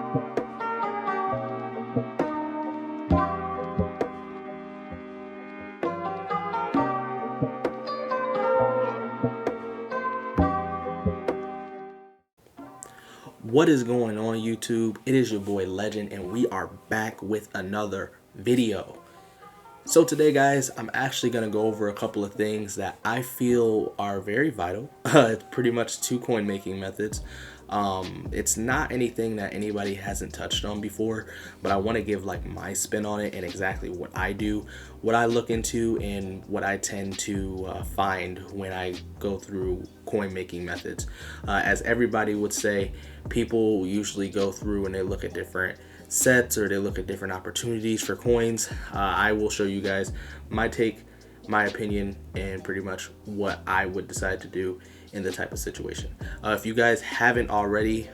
What is going on, YouTube? It is your boy Legend, and we are back with another video. So today, guys, I'm actually going to go over a couple of things that I feel are very vital. It's pretty much two coin making methods. It's not anything that anybody hasn't touched on before, but I want to give like my spin on it and exactly what I do, what I look into, and what I tend to find when I go through coin making methods. As everybody would say, people usually go through and they look at different sets or they look at different opportunities for coins. I will show you guys my take, my opinion, and pretty much what I would decide to do in the type of situation. If you guys haven't already,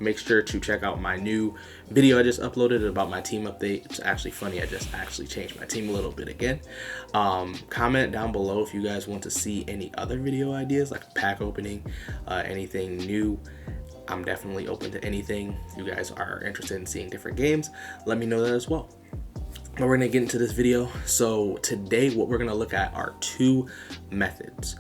make sure to check out my new video I just uploaded about my team update. It's actually funny, I just actually changed my team a little bit again. Comment down below if you guys want to see any other video ideas like pack opening, anything new. I'm definitely open to anything. If you guys are interested in seeing different games, let me know that as well. But we're gonna get into this video. So today what we're gonna look at are two methods,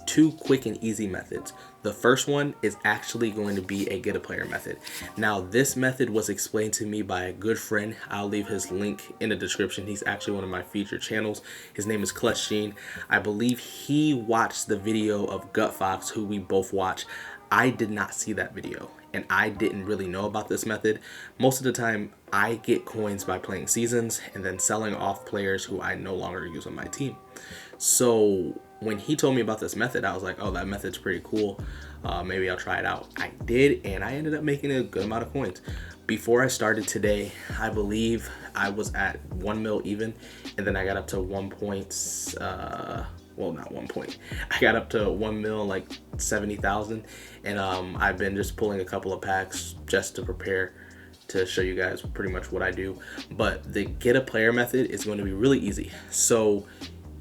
two quick and easy methods. The first one is actually going to be a get a player method. Now this method was explained to me by a good friend. I'll leave his link in the description. He's actually one of my featured channels. His name is Clutch Gene. I believe he watched the video of Gut Fox, who we both watch. I did not see that video and I didn't really know about this method. Most of the time I get coins by playing seasons and then selling off players who I no longer use on my team. So when he told me about this method, I was like, oh, that method's pretty cool. Maybe I'll try it out. I did, and I ended up making a good amount of coins. Before I started today, I believe I was at 1 mil even, and then I got up to 1 point, well, not 1 point. I got up to 1 mil, like 70,000, and I've been just pulling a couple of packs just to prepare to show you guys pretty much what I do. But the get a player method is going to be really easy. So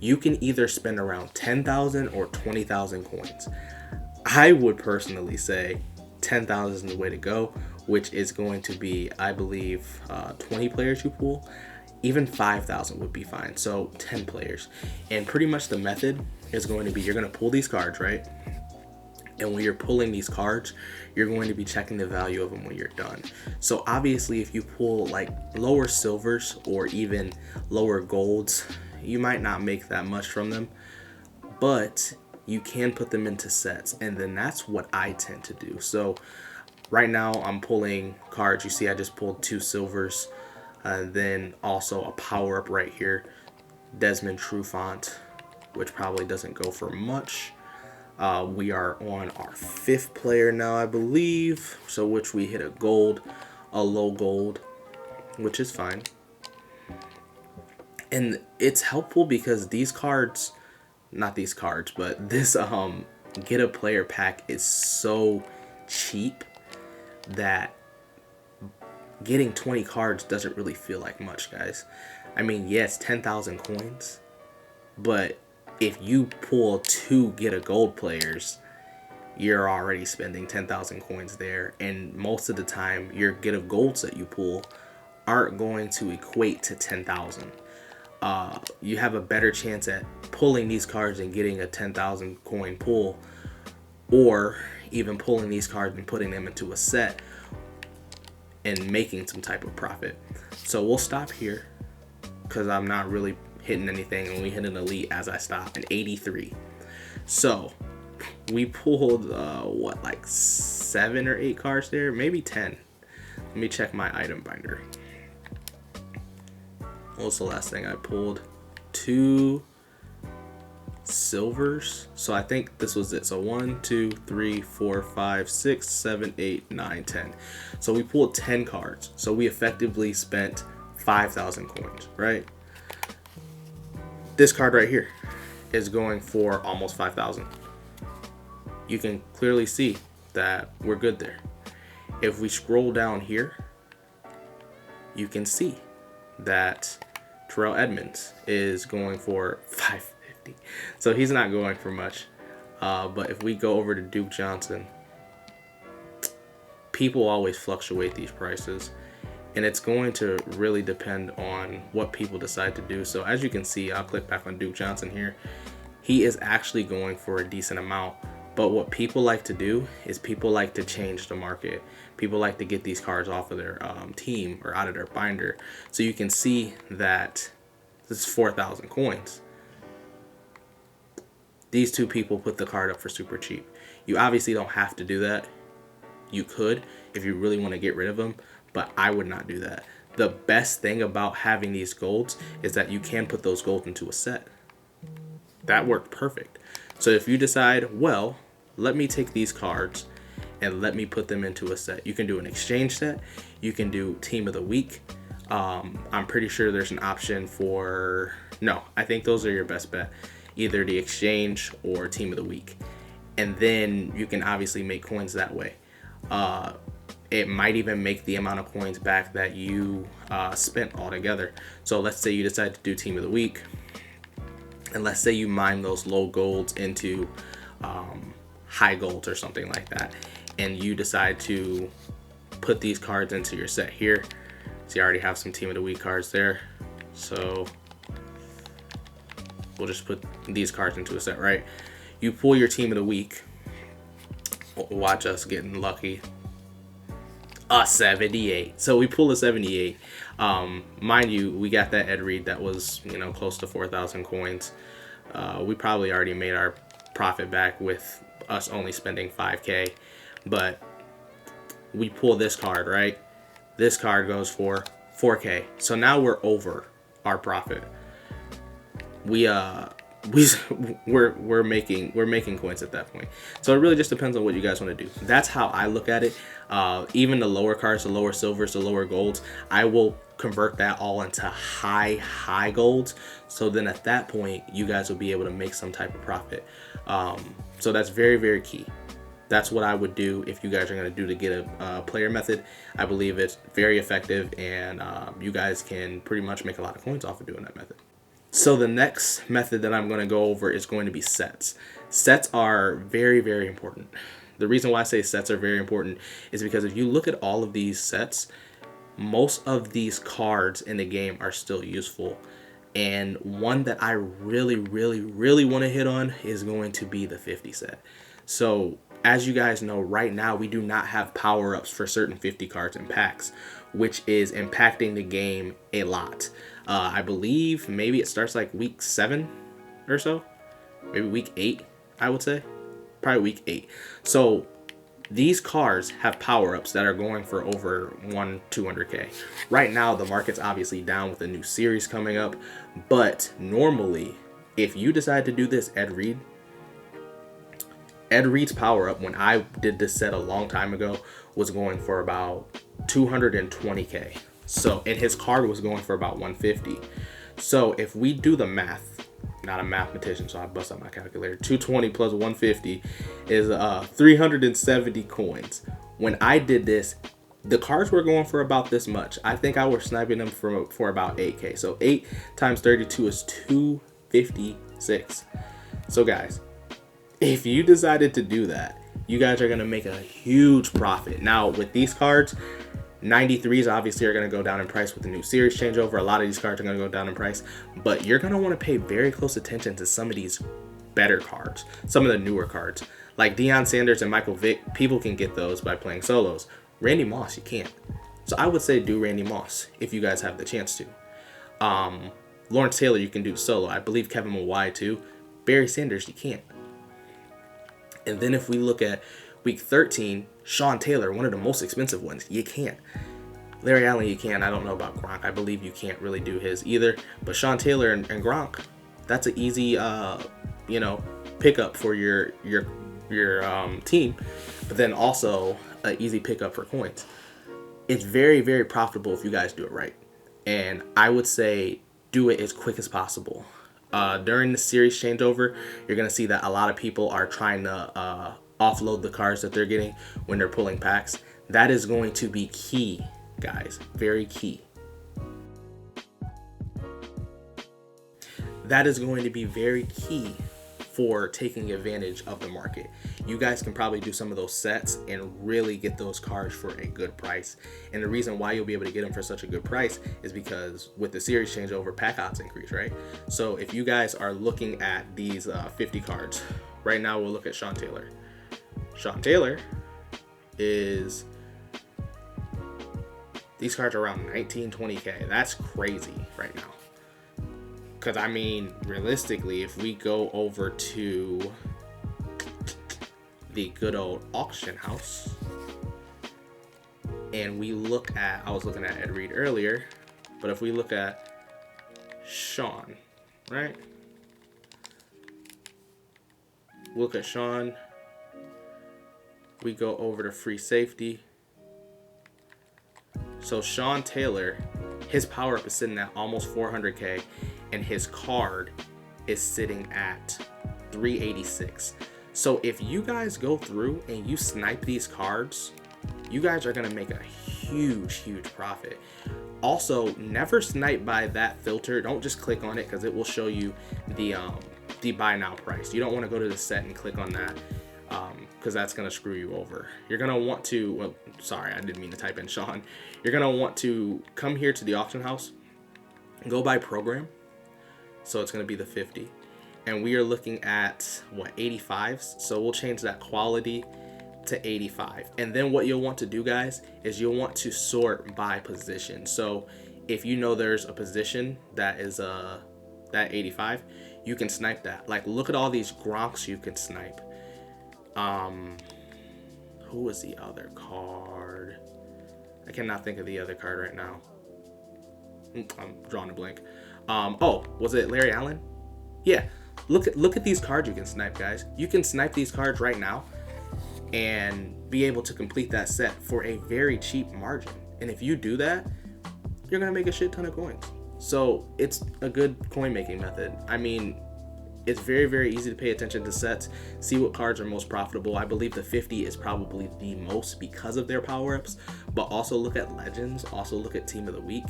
you can either spend around 10,000 or 20,000 coins. I would personally say 10,000 is the way to go, which is going to be, I believe, 20 players you pull. Even 5,000 would be fine. So 10 players. And pretty much the method is going to be, you're going to pull these cards, right? And when you're pulling these cards, you're going to be checking the value of them when you're done. So obviously if you pull like lower silvers or even lower golds, you might not make that much from them, but you can put them into sets, and then that's what I tend to do. So right now I'm pulling cards. You see I just pulled 2 silvers, then also a power up right here, Desmond Trufant, which probably doesn't go for much. We are on our 5th player now, I believe, so which we hit a gold, a low gold, which is fine. And it's helpful because these cards, not these cards, but this get a player pack is so cheap that getting 20 cards doesn't really feel like much, guys. I mean, yes, 10,000 coins, but if you pull 2 get a gold players, you're already spending 10,000 coins there, and most of the time your get a golds that you pull aren't going to equate to 10,000. You have a better chance at pulling these cards and getting a 10,000 coin pull, or even pulling these cards and putting them into a set and making some type of profit. So we'll stop here because I'm not really hitting anything, and we hit an elite as I stop, an 83. So we pulled what, like 7 or 8 cards there, maybe 10. Let me check my item binder. What was the last thing I pulled? 2 silvers. So I think this was it. So 1, 2, 3, 4, 5, 6, 7, 8, 9, 10. So we pulled 10 cards. So we effectively spent 5,000 coins, right? This card right here is going for almost 5,000. You can clearly see that we're good there. If we scroll down here, you can see that Terrell Edmonds is going for 550. So he's not going for much. But if we go over to Duke Johnson, people always fluctuate these prices, and it's going to really depend on what people decide to do. So as you can see, I'll click back on Duke Johnson here. He is actually going for a decent amount. But what people like to do is people like to change the market. People like to get these cards off of their team or out of their binder. So you can see that this is 4,000 coins. These two people put the card up for super cheap. You obviously don't have to do that. You could if you really want to get rid of them, but I would not do that. The best thing about having these golds is that you can put those golds into a set. That worked perfect. So if you decide, well, let me take these cards and let me put them into a set. You can do an exchange set. You can do team of the week. I'm pretty sure there's an option for, no, I think those are your best bet. Either the exchange or team of the week. And then you can obviously make coins that way. It might even make the amount of coins back that you spent altogether. So let's say you decide to do team of the week. And let's say you mine those low golds into high golds or something like that. And you decide to put these cards into your set here. So you already have some team of the week cards there. So we'll just put these cards into a set, right? You pull your team of the week. Watch us getting lucky. A 78. So we pull a 78. Mind you, we got that Ed Reed that was, close to 4,000 coins. We probably already made our profit back with us only spending 5K. But we pull this card, right? This card goes for 4K. So now we're over our profit. We're making coins at that point. So it really just depends on what you guys want to do. That's how I look at it. Even the lower cards, the lower silvers, the lower golds, I will convert that all into high golds. So then at that point, you guys will be able to make some type of profit. So that's very, very key. That's what I would do if you guys are going to do to get a player method. I believe it's very effective, and you guys can pretty much make a lot of coins off of doing that method. So the next method that I'm going to go over is going to be sets. Sets are very, very important. The reason why I say sets are very important is because if you look at all of these sets, most of these cards in the game are still useful. And one that I really, really, really want to hit on is going to be the 50 set. So as you guys know, right now we do not have power-ups for certain 50 cards in packs, which is impacting the game a lot. I believe maybe it starts like week 7 or so, maybe week 8, I would say, probably week 8. So these cards have power-ups that are going for over 200K. Right now, the market's obviously down with a new series coming up, but normally, if you decide to do this, Ed Reed's power-up, when I did this set a long time ago, was going for about 220K. So, and his card was going for about 150. So if we do the math, not a mathematician, so I bust out my calculator, 220 plus 150 is 370 coins. When I did this, the cards were going for about this much. I think I was sniping them for about 8K. So 8 times 32 is 256. So guys, if you decided to do that, you guys are going to make a huge profit. Now with these cards, 93s obviously are going to go down in price with the new series changeover. A lot of these cards are going to go down in price, but you're going to want to pay very close attention to some of these better cards, some of the newer cards. Like Deion Sanders and Michael Vick, people can get those by playing solos. Randy Moss, you can't. So I would say do Randy Moss if you guys have the chance to. Lawrence Taylor, you can do solo. I believe Kevin Mawai too. Barry Sanders, you can't. And then if we look at week 13, Sean Taylor, one of the most expensive ones, you can't. Larry Allen, you can. I don't know about Gronk. I believe you can't really do his either. But Sean Taylor and Gronk, that's an easy, pickup for your team. But then also an easy pickup for coins. It's very, very profitable if you guys do it right. And I would say do it as quick as possible. During the series changeover, you're going to see that a lot of people are trying to offload the cards that they're getting when they're pulling packs. That is going to be key, guys. Very key. That is going to be very key for taking advantage of the market. You guys can probably do some of those sets and really get those cards for a good price. And the reason why you'll be able to get them for such a good price is because with the series changeover, pack odds increase, right? So if you guys are looking at these 50 cards, right now we'll look at Sean Taylor. Sean Taylor is, these cards are around 19, 20K. That's crazy right now. Because, I mean, realistically, if we go over to the good old auction house and we look at, I was looking at Ed Reed earlier, but if we look at Sean, right? Look at Sean. We go over to free safety. So Sean Taylor, his power up is sitting at almost 400K. And his card is sitting at 386. So if you guys go through and you snipe these cards, you guys are gonna make a huge profit. Also, never snipe by that filter. Don't just click on it because it will show you the buy now price. You don't want to go to the set and click on that because that's gonna screw you over. You're gonna want to, well, sorry, I didn't mean to type in Sean. You're gonna want to come here to the auction house, go by program. So it's going to be the 50, and we are looking at what, 85s. So we'll change that quality to 85. And then what you'll want to do, guys, is you'll want to sort by position. So if you know there's a position that is that 85, you can snipe that. Like, look at all these Gronks you can snipe. Who was the other card? I cannot think of the other card right now. I'm drawing a blank. Oh, was it Larry Allen? Yeah. Look at these cards you can snipe, guys. You can snipe these cards right now and be able to complete that set for a very cheap margin. And if you do that, you're gonna make a shit ton of coins. So it's a good coin making method. I mean, it's very easy to pay attention to sets, see what cards are most profitable. I believe the 50 is probably the most because of their power-ups, but also look at Legends, also look at Team of the Week.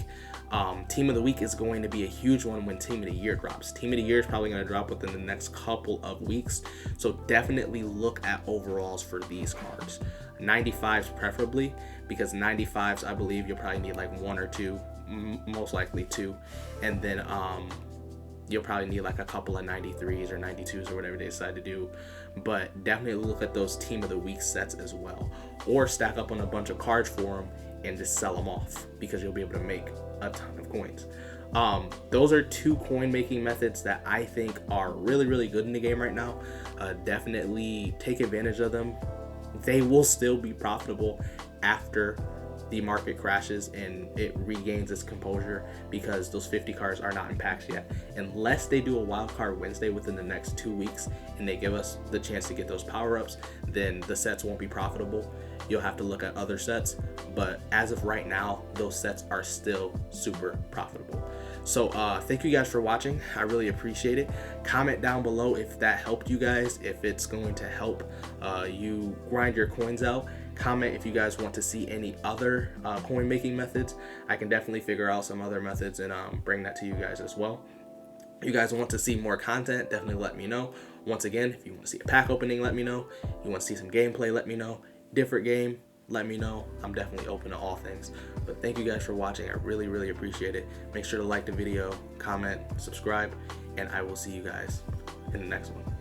Team of the Week is going to be a huge one when Team of the Year drops. Team of the Year is probably going to drop within the next couple of weeks, so definitely look at overalls for these cards. 95s preferably, because 95s, I believe you'll probably need like one or two, most likely two, and then you'll probably need like a couple of 93s or 92s or whatever they decide to do. But definitely look at those Team of the Week sets as well, or stack up on a bunch of cards for them and just sell them off, because you'll be able to make a ton of coins. Those are two coin making methods that I think are really good in the game right now. Definitely take advantage of them. They will still be profitable after the market crashes and it regains its composure, because those 50 cards are not in packs yet. Unless they do a wildcard Wednesday within the next 2 weeks and they give us the chance to get those power-ups, then the sets won't be profitable. You'll have to look at other sets, but as of right now, those sets are still super profitable. So thank you guys for watching. I really appreciate it. Comment down below if that helped you guys, if it's going to help you grind your coins out. Comment if you guys want to see any other coin making methods. I can definitely figure out some other methods and bring that to you guys as well. If you guys want to see more content, definitely let me know. Once again, if you want to see a pack opening, let me know. You want to see some gameplay, let me know. Different game, let me know. I'm definitely open to all things. But thank you guys for watching. I really appreciate it. Make sure to like the video, comment, subscribe, and I will see you guys in the next one.